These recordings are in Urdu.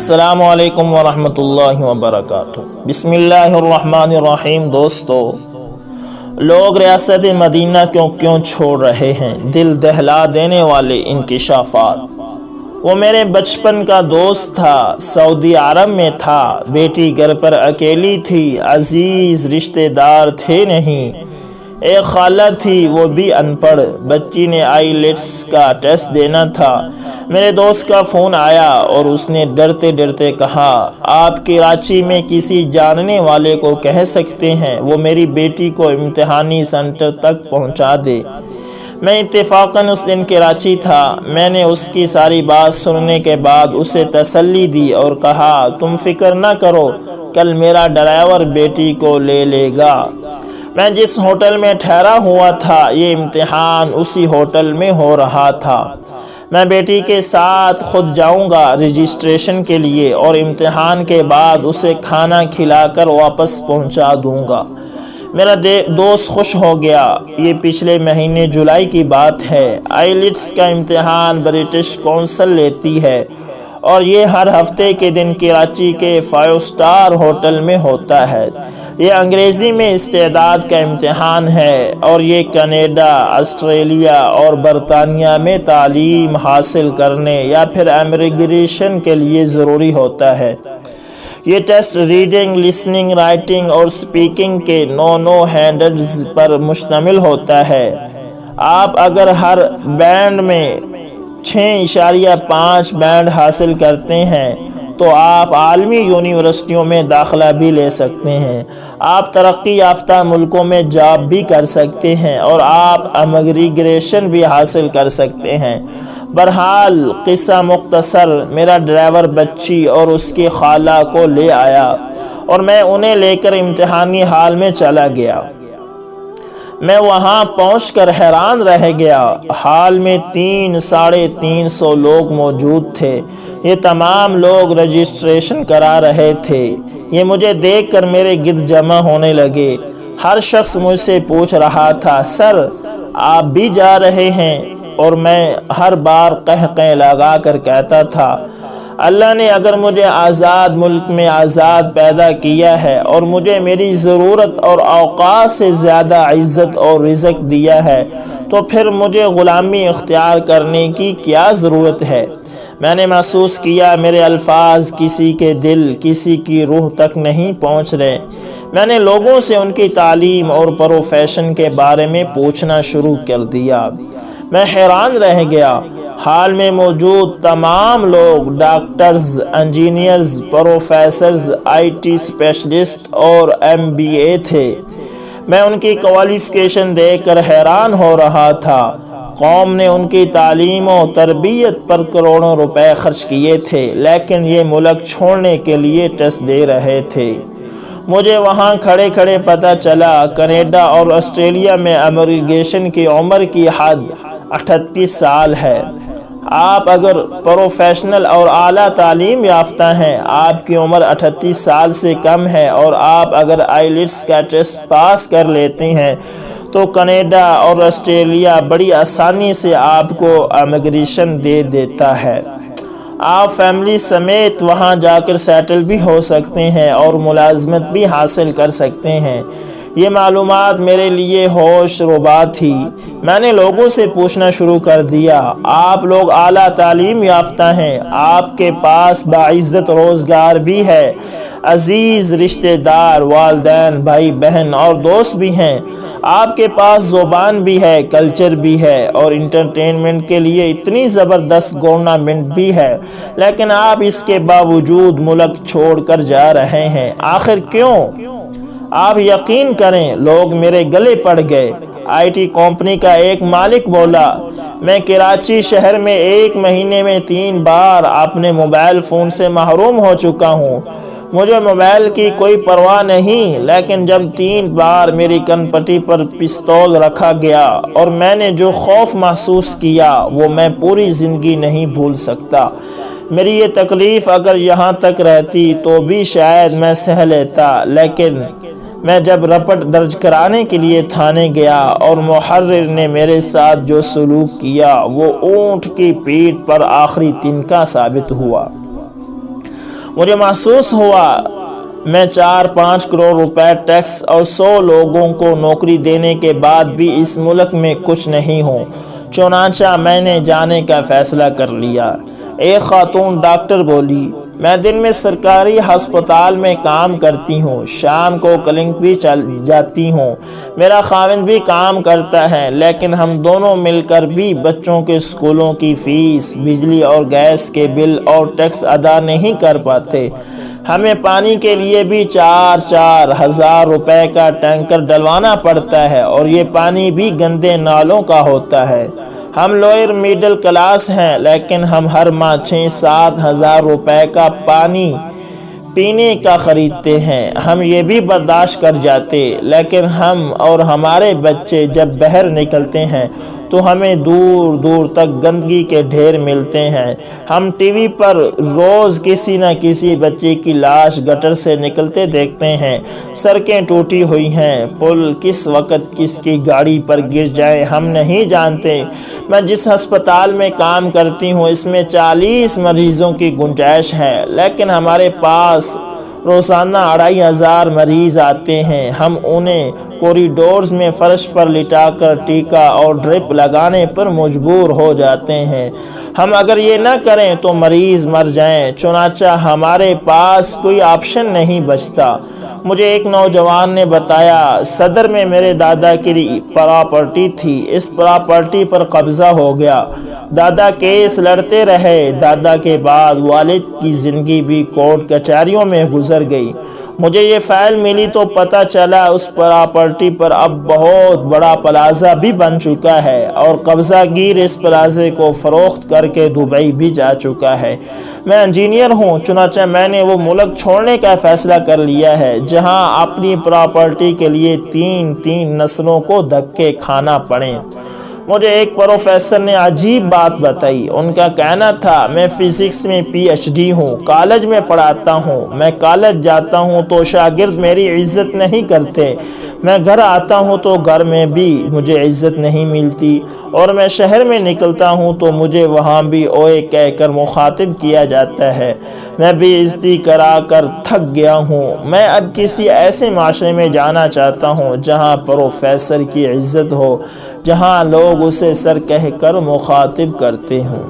السلام علیکم ورحمۃ اللہ وبرکاتہ۔ بسم اللہ الرحمن الرحیم۔ دوستو، لوگ ریاست مدینہ کیوں چھوڑ رہے ہیں؟ دل دہلا دینے والے انکشافات۔ وہ میرے بچپن کا دوست تھا، سعودی عرب میں تھا، بیٹی گھر پر اکیلی تھی، عزیز رشتہ دار تھے نہیں، ایک خالہ تھی وہ بھی ان پڑھ، بچی نے آئیلیٹس کا ٹیسٹ دینا تھا۔ میرے دوست کا فون آیا اور اس نے ڈرتے ڈرتے کہا، آپ کراچی میں کسی جاننے والے کو کہہ سکتے ہیں وہ میری بیٹی کو امتحانی سینٹر تک پہنچا دے۔ میں اتفاقاً اس دن کراچی تھا۔ میں نے اس کی ساری بات سننے کے بعد اسے تسلی دی اور کہا، تم فکر نہ کرو، کل میرا ڈرائیور بیٹی کو لے لے گا۔ میں جس ہوٹل میں ٹھہرا ہوا تھا، یہ امتحان اسی ہوٹل میں ہو رہا تھا۔ میں بیٹی کے ساتھ خود جاؤں گا رجسٹریشن کے لیے اور امتحان کے بعد اسے کھانا کھلا کر واپس پہنچا دوں گا۔ میرا دوست خوش ہو گیا۔ یہ پچھلے مہینے جولائی کی بات ہے۔ آئیلیٹس کا امتحان برٹش کونسل لیتی ہے اور یہ ہر ہفتے کے دن کراچی کے 5 اسٹار ہوٹل میں ہوتا ہے۔ یہ انگریزی میں استعداد کا امتحان ہے اور یہ کینیڈا، آسٹریلیا اور برطانیہ میں تعلیم حاصل کرنے یا پھر امیگریشن کے لیے ضروری ہوتا ہے۔ یہ ٹیسٹ ریڈنگ، لسننگ، رائٹنگ اور اسپیکنگ کے 9 ہینڈلز پر مشتمل ہوتا ہے۔ آپ اگر ہر بینڈ میں 6.5 بینڈ حاصل کرتے ہیں تو آپ عالمی یونیورسٹیوں میں داخلہ بھی لے سکتے ہیں، آپ ترقی یافتہ ملکوں میں جاب بھی کر سکتے ہیں اور آپ امیگریشن بھی حاصل کر سکتے ہیں۔ بہرحال قصہ مختصر، میرا ڈرائیور بچی اور اس کی خالہ کو لے آیا اور میں انہیں لے کر امتحانی ہال میں چلا گیا۔ میں وہاں پہنچ کر حیران رہ گیا۔ ہال میں 300-350 لوگ موجود تھے۔ یہ تمام لوگ رجسٹریشن کرا رہے تھے۔ یہ مجھے دیکھ کر میرے گرد جمع ہونے لگے۔ ہر شخص مجھ سے پوچھ رہا تھا، سر آپ بھی جا رہے ہیں؟ اور میں ہر بار قہقہ لگا کر کہتا تھا، اللہ نے اگر مجھے آزاد ملک میں آزاد پیدا کیا ہے اور مجھے میری ضرورت اور اوقات سے زیادہ عزت اور رزق دیا ہے تو پھر مجھے غلامی اختیار کرنے کی کیا ضرورت ہے؟ میں نے محسوس کیا میرے الفاظ کسی کے دل، کسی کی روح تک نہیں پہنچ رہے۔ میں نے لوگوں سے ان کی تعلیم اور پروفیشن کے بارے میں پوچھنا شروع کر دیا۔ میں حیران رہ گیا۔ حال میں موجود تمام لوگ doctors, engineers, professors, IT specialist اور MBA تھے۔ میں ان کی کوالیفیکیشن دیکھ کر حیران ہو رہا تھا۔ قوم نے ان کی تعلیم و تربیت پر کروڑوں روپے خرچ کیے تھے، لیکن یہ ملک چھوڑنے کے لیے ٹیسٹ دے رہے تھے۔ مجھے وہاں کھڑے کھڑے پتہ چلا کینیڈا اور آسٹریلیا میں امیگریشن کی عمر کی حد 38 سال ہے۔ آپ اگر پروفیشنل اور اعلیٰ تعلیم یافتہ ہیں، آپ کی عمر 38 سال سے کم ہے اور آپ اگر آئیلیٹس کا ٹیسٹ پاس کر لیتے ہیں تو کینیڈا اور آسٹریلیا بڑی آسانی سے آپ کو امیگریشن دے دیتا ہے۔ آپ فیملی سمیت وہاں جا کر سیٹل بھی ہو سکتے ہیں اور ملازمت بھی حاصل کر سکتے ہیں۔ یہ معلومات میرے لیے ہوش ربا تھی۔ میں نے لوگوں سے پوچھنا شروع کر دیا، آپ لوگ اعلیٰ تعلیم یافتہ ہیں، آپ کے پاس باعزت روزگار بھی ہے، عزیز رشتہ دار، والدین، بھائی بہن اور دوست بھی ہیں، آپ کے پاس زبان بھی ہے، کلچر بھی ہے اور انٹرٹینمنٹ کے لیے اتنی زبردست گورنمنٹ بھی ہے، لیکن آپ اس کے باوجود ملک چھوڑ کر جا رہے ہیں، آخر کیوں؟ آپ یقین کریں، لوگ میرے گلے پڑ گئے۔ IT کمپنی کا ایک مالک بولا، میں کراچی شہر میں 1 مہینے میں 3 بار اپنے موبائل فون سے محروم ہو چکا ہوں۔ مجھے موبائل کی کوئی پرواہ نہیں، لیکن جب 3 بار میری کن پٹی پر پستول رکھا گیا اور میں نے جو خوف محسوس کیا وہ میں پوری زندگی نہیں بھول سکتا۔ میری یہ تکلیف اگر یہاں تک رہتی تو بھی شاید میں سہ لیتا، لیکن میں جب رپٹ درج کرانے کے لیے تھانے گیا اور محرر نے میرے ساتھ جو سلوک کیا وہ اونٹ کی پیٹھ پر آخری تنکا ثابت ہوا۔ مجھے محسوس ہوا میں 4-5 کروڑ روپے ٹیکس اور 100 لوگوں کو نوکری دینے کے بعد بھی اس ملک میں کچھ نہیں ہوں، چنانچہ میں نے جانے کا فیصلہ کر لیا۔ ایک خاتون ڈاکٹر بولی، میں دن میں سرکاری ہسپتال میں کام کرتی ہوں، شام کو کلینک بھی چل جاتی ہوں، میرا خاوند بھی کام کرتا ہے، لیکن ہم دونوں مل کر بھی بچوں کے اسکولوں کی فیس، بجلی اور گیس کے بل اور ٹیکس ادا نہیں کر پاتے۔ ہمیں پانی کے لیے بھی 4-4 ہزار روپے کا ٹینکر ڈلوانا پڑتا ہے، اور یہ پانی بھی گندے نالوں کا ہوتا ہے۔ ہم لوئر میڈل کلاس ہیں، لیکن ہم ہر ماہ 6-7 ہزار روپے کا پانی پینے کا خریدتے ہیں۔ ہم یہ بھی برداشت کر جاتے، لیکن ہم اور ہمارے بچے جب باہر نکلتے ہیں تو ہمیں دور دور تک گندگی کے ڈھیر ملتے ہیں۔ ہم ٹی وی پر روز کسی نہ کسی بچے کی لاش گٹر سے نکلتے دیکھتے ہیں، سڑکیں ٹوٹی ہوئی ہیں، پل کس وقت کس کی گاڑی پر گر جائے ہم نہیں جانتے۔ میں جس ہسپتال میں کام کرتی ہوں اس میں 40 مریضوں کی گنجائش ہے، لیکن ہمارے پاس روزانہ 2500 مریض آتے ہیں۔ ہم انہیں کوریڈورز میں فرش پر لٹا کر ٹیکا اور ڈرپ لگانے پر مجبور ہو جاتے ہیں۔ ہم اگر یہ نہ کریں تو مریض مر جائیں، چنانچہ ہمارے پاس کوئی آپشن نہیں بچتا۔ مجھے ایک نوجوان نے بتایا، صدر میں میرے دادا کی پراپرٹی تھی، اس پراپرٹی پر قبضہ ہو گیا۔ دادا کیس لڑتے رہے۔ دادا کے بعد والد کی زندگی بھی کورٹ کچہریوں میں گزر گئی۔ مجھے یہ فائل ملی تو پتہ چلا اس پراپرٹی پر اب بہت بڑا پلازہ بھی بن چکا ہے، اور قبضہ گیر اس پلازے کو فروخت کر کے دبئی بھی جا چکا ہے۔ میں انجینئر ہوں، چنانچہ میں نے وہ ملک چھوڑنے کا فیصلہ کر لیا ہے جہاں اپنی پراپرٹی کے لیے 3 نسلوں کو دھکے کھانا پڑیں۔ مجھے ایک پروفیسر نے عجیب بات بتائی۔ ان کا کہنا تھا، میں فزکس میں PhD ہوں، کالج میں پڑھاتا ہوں، میں کالج جاتا ہوں تو شاگرد میری عزت نہیں کرتے، میں گھر آتا ہوں تو گھر میں بھی مجھے عزت نہیں ملتی، اور میں شہر میں نکلتا ہوں تو مجھے وہاں بھی اوئے کہہ کر مخاطب کیا جاتا ہے۔ میں بے عزتی کرا کر تھک گیا ہوں۔ میں اب کسی ایسے معاشرے میں جانا چاہتا ہوں جہاں پروفیسر کی عزت ہو، جہاں لوگ اسے سر کہہ کر مخاطب کرتے ہوں۔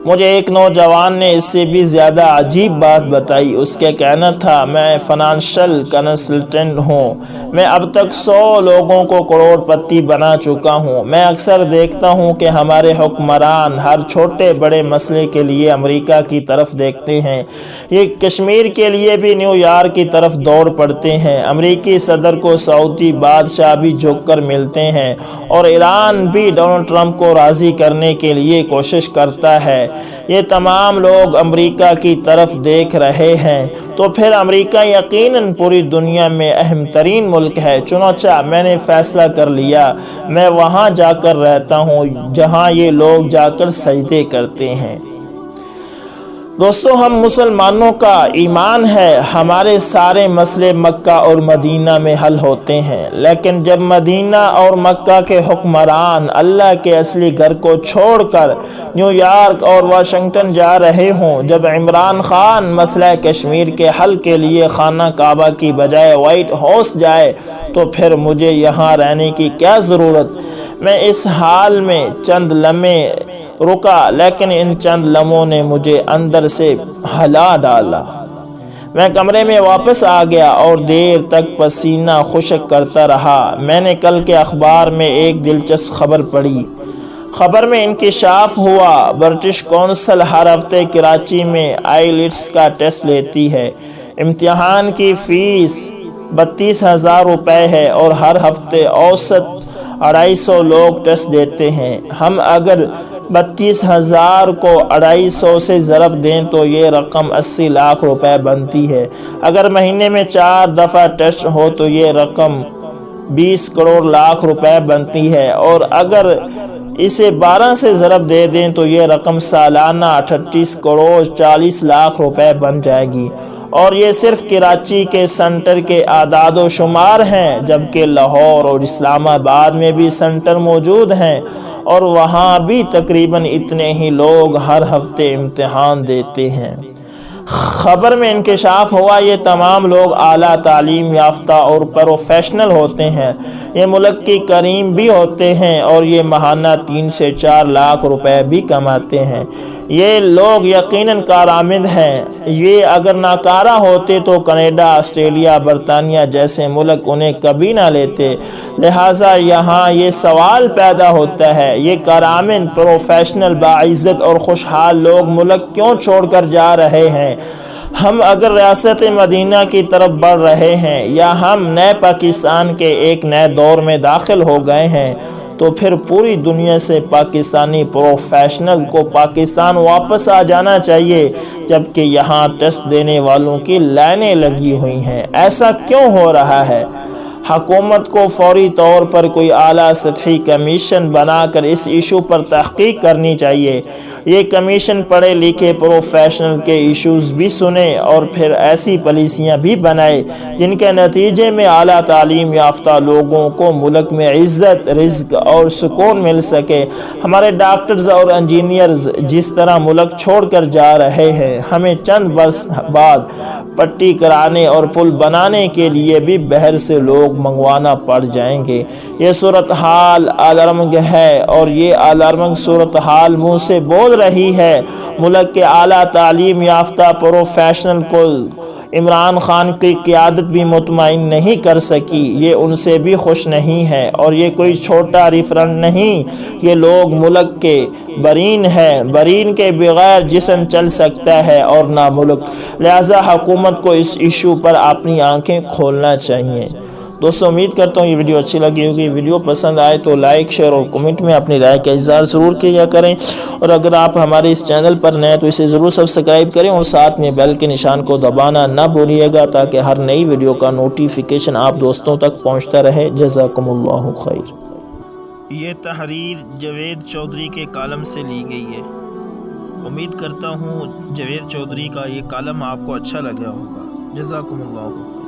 مجھے ایک نوجوان نے اس سے بھی زیادہ عجیب بات بتائی۔ اس کا کہنا تھا، میں فنانشل کنسلٹنٹ ہوں، میں اب تک 100 لوگوں کو کروڑ پتی بنا چکا ہوں۔ میں اکثر دیکھتا ہوں کہ ہمارے حکمران ہر چھوٹے بڑے مسئلے کے لیے امریکہ کی طرف دیکھتے ہیں۔ یہ کشمیر کے لیے بھی نیو یارک کی طرف دوڑ پڑتے ہیں۔ امریکی صدر کو سعودی بادشاہ بھی جھک کر ملتے ہیں، اور ایران بھی ڈونلڈ ٹرمپ کو راضی کرنے کے لیے کوشش کرتا ہے۔ یہ تمام لوگ امریکہ کی طرف دیکھ رہے ہیں، تو پھر امریکہ یقیناً پوری دنیا میں اہم ترین ملک ہے۔ چنانچہ میں نے فیصلہ کر لیا، میں وہاں جا کر رہتا ہوں جہاں یہ لوگ جا کر سجدے کرتے ہیں۔ دوستو، ہم مسلمانوں کا ایمان ہے ہمارے سارے مسئلے مکہ اور مدینہ میں حل ہوتے ہیں، لیکن جب مدینہ اور مکہ کے حکمران اللہ کے اصلی گھر کو چھوڑ کر نیو یارک اور واشنگٹن جا رہے ہوں، جب عمران خان مسئلہ کشمیر کے حل کے لیے خانہ کعبہ کی بجائے وائٹ ہاؤس جائے، تو پھر مجھے یہاں رہنے کی کیا ضرورت؟ میں اس حال میں چند لمحے رکا، لیکن ان چند لمحوں نے مجھے اندر سے ہلا ڈالا۔ میں کمرے میں واپس آ گیا اور دیر تک پسینہ خشک کرتا رہا۔ میں نے کل کے اخبار میں ایک دلچسپ خبر پڑھی۔ خبر میں انکشاف ہوا، برٹش کونسل ہر ہفتے کراچی میں IELTS کا ٹیسٹ لیتی ہے۔ امتحان کی فیس 32,000 روپے ہے، اور ہر ہفتے اوسط 250 لوگ ٹیسٹ دیتے ہیں۔ ہم اگر 32,000 کو 250 سے ضرب دیں تو یہ رقم 80 لاکھ روپے بنتی ہے۔ اگر مہینے میں 4 دفعہ ٹیسٹ ہو تو یہ رقم 20 کروڑ لاکھ روپے بنتی ہے، اور اگر اسے 12 سے ضرب دے دیں تو یہ رقم سالانہ 38 کروڑ 40 لاکھ روپے بن جائے گی۔ اور یہ صرف کراچی کے سنٹر کے اعداد و شمار ہیں، جبکہ لاہور اور اسلام آباد میں بھی سنٹر موجود ہیں، اور وہاں بھی تقریباً اتنے ہی لوگ ہر ہفتے امتحان دیتے ہیں۔ خبر میں انکشاف ہوا یہ تمام لوگ اعلیٰ تعلیم یافتہ اور پروفیشنل ہوتے ہیں، یہ ملک کی کریم بھی ہوتے ہیں اور یہ ماہانہ 3 سے 4 لاکھ روپے بھی کماتے ہیں۔ یہ لوگ یقیناً کارآمد ہیں۔ یہ اگر ناکارہ ہوتے تو کینیڈا، آسٹریلیا، برطانیہ جیسے ملک انہیں کبھی نہ لیتے۔ لہٰذا یہاں یہ سوال پیدا ہوتا ہے، یہ کارآمد، پروفیشنل، باعزت اور خوشحال لوگ ملک کیوں چھوڑ کر جا رہے ہیں؟ ہم اگر ریاست مدینہ کی طرف بڑھ رہے ہیں یا ہم نئے پاکستان کے ایک نئے دور میں داخل ہو گئے ہیں تو پھر پوری دنیا سے پاکستانی پروفیشنل کو پاکستان واپس آ جانا چاہیے، جبکہ یہاں ٹیسٹ دینے والوں کی لائنیں لگی ہوئی ہیں۔ ایسا کیوں ہو رہا ہے؟ حکومت کو فوری طور پر کوئی اعلیٰ سطحی کمیشن بنا کر اس ایشو پر تحقیق کرنی چاہیے۔ یہ کمیشن پڑھے لکھے پروفیشنل کے ایشوز بھی سنے اور پھر ایسی پالیسیاں بھی بنائے جن کے نتیجے میں اعلیٰ تعلیم یافتہ لوگوں کو ملک میں عزت، رزق اور سکون مل سکے۔ ہمارے ڈاکٹرز اور انجینئرز جس طرح ملک چھوڑ کر جا رہے ہیں، ہمیں چند برس بعد پٹی کرانے اور پل بنانے کے لیے بھی باہر سے لوگ منگوانا پڑ جائیں گے۔ یہ صورتحال الارمنگ ہے اور یہ الارمنگ صورتحال منہ سے بول رہی ہے۔ ملک کے اعلیٰ تعلیم یافتہ پروفیشنل کو عمران خان کی قیادت بھی مطمئن نہیں کر سکی، یہ ان سے بھی خوش نہیں ہے اور یہ کوئی چھوٹا ریفرنڈ نہیں، یہ لوگ ملک کے برین ہیں۔ برین کے بغیر جسم چل سکتا ہے اور نہ ملک، لہذا حکومت کو اس ایشو پر اپنی آنکھیں کھولنا چاہیے۔ دوستو امید کرتا ہوں یہ ویڈیو اچھی لگی ہوگی۔ ویڈیو پسند آئے تو لائک، شیئر اور کمنٹ میں اپنی رائے کا اظہار ضرور کیا کریں، اور اگر آپ ہمارے اس چینل پر نئے تو اسے ضرور سبسکرائب کریں اور ساتھ میں بیل کے نشان کو دبانا نہ بھولیے گا تاکہ ہر نئی ویڈیو کا نوٹیفیکیشن آپ دوستوں تک پہنچتا رہے۔ جزاکم اللہ خیر۔ یہ تحریر جاوید چودھری کے کالم سے لی گئی ہے۔ امید کرتا ہوں جاوید چودھری کا یہ کالم آپ کو اچھا لگا ہوگا۔ جزاکم اللہ خیر۔